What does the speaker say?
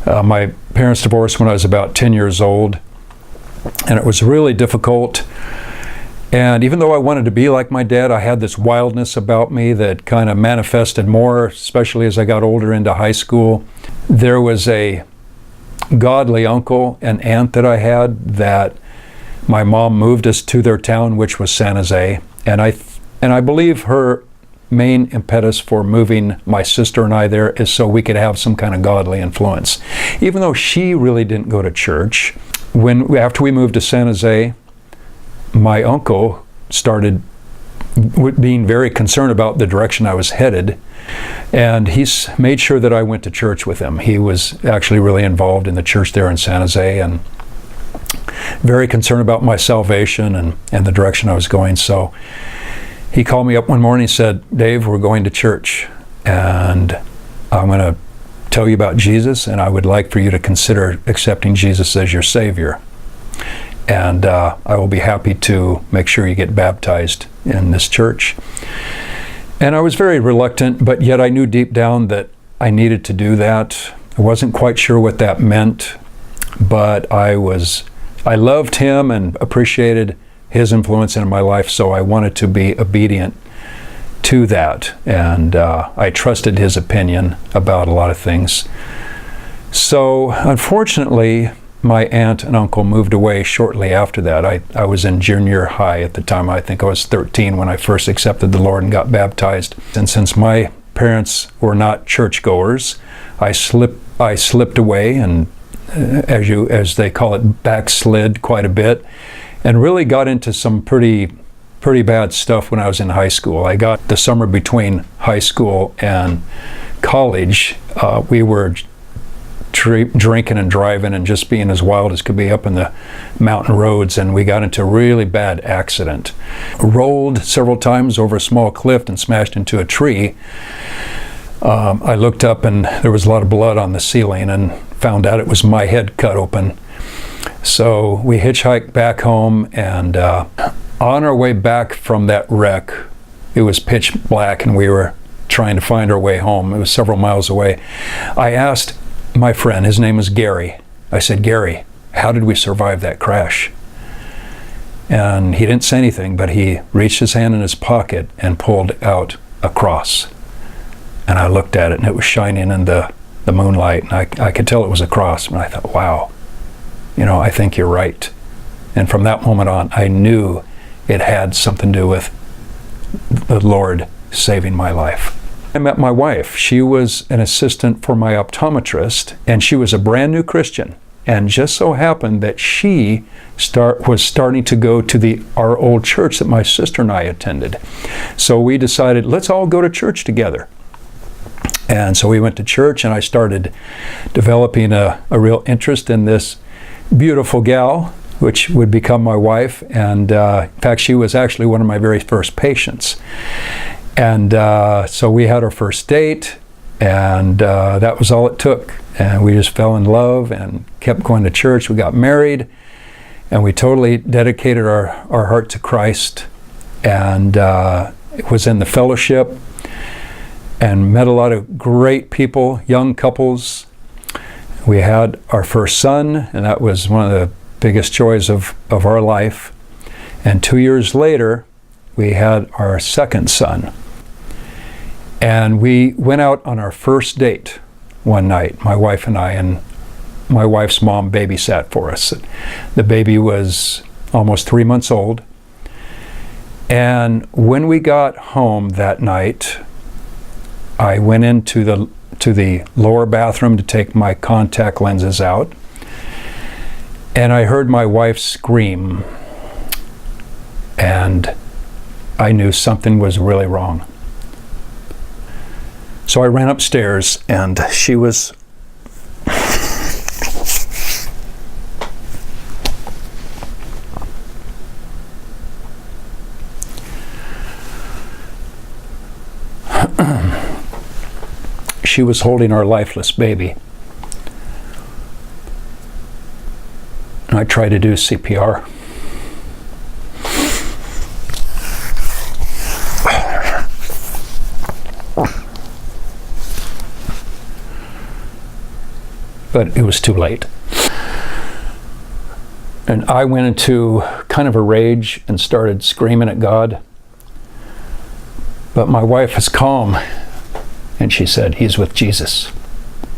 My parents divorced when I was about 10 years old, and it was really difficult. And even though I wanted to be like my dad, I had this wildness about me that kind of manifested more, especially as I got older into high school. There was a godly uncle and aunt that I had that my mom moved us to their town, which was San Jose. And I believe her main impetus for moving my sister and I there is so we could have some kind of godly influence. Even though she really didn't go to church, after we moved to San Jose, my uncle started being very concerned about the direction I was headed, and he's made sure that I went to church with him. He was actually really involved in the church there in San Jose and very concerned about my salvation and the direction I was going. So he called me up one morning and said, "Dave, we're going to church, and I'm going to tell you about Jesus, and I would like for you to consider accepting Jesus as your Savior. And I will be happy to make sure you get baptized in this church." And I was very reluctant, but yet I knew deep down that I needed to do that. I wasn't quite sure what that meant, but I loved him and appreciated his influence in my life, so I wanted to be obedient to that. And I trusted his opinion about a lot of things. So unfortunately, my aunt and uncle moved away shortly after that. I was in junior high at the time. I think I was 13 when I first accepted the Lord and got baptized. And since my parents were not churchgoers, I slipped away and, as they call it, backslid quite a bit, and really got into some pretty bad stuff when I was in high school. I got the summer between high school and college. We were drinking and driving and just being as wild as could be up in the mountain roads, and we got into a really bad accident. Rolled several times over a small cliff and smashed into a tree. I looked up and there was a lot of blood on the ceiling and found out it was my head cut open. So we hitchhiked back home, and on our way back from that wreck, it was pitch black and we were trying to find our way home. It was several miles away. I asked my friend, his name was Gary. I said, "Gary, how did we survive that crash?" And he didn't say anything, but he reached his hand in his pocket and pulled out a cross. And I looked at it, and it was shining in the moonlight, and I could tell it was a cross. And I thought, wow, I think you're right. And from that moment on, I knew it had something to do with the Lord saving my life. I met my wife. She was an assistant for my optometrist, and she was a brand new Christian. And just so happened that she was starting to go to our old church that my sister and I attended. So we decided, let's all go to church together. And so we went to church, and I started developing a real interest in this beautiful gal, which would become my wife. And in fact, she was actually one of my very first patients. And so we had our first date, and that was all it took. And we just fell in love and kept going to church. We got married, and we totally dedicated our heart to Christ. And it was in the fellowship, and met a lot of great people, young couples. We had our first son, and that was one of the biggest joys of our life. And 2 years later, we had our second son. And we went out on our first date one night, my wife and I, and my wife's mom babysat for us. The baby was almost 3 months old. And when we got home that night, I went into the lower bathroom to take my contact lenses out, and I heard my wife scream, and I knew something was really wrong. So I ran upstairs, and she was she was holding our lifeless baby. And I tried to do CPR. but it was too late. And I went into kind of a rage and started screaming at God. But my wife was calm, and she said, "He's with Jesus."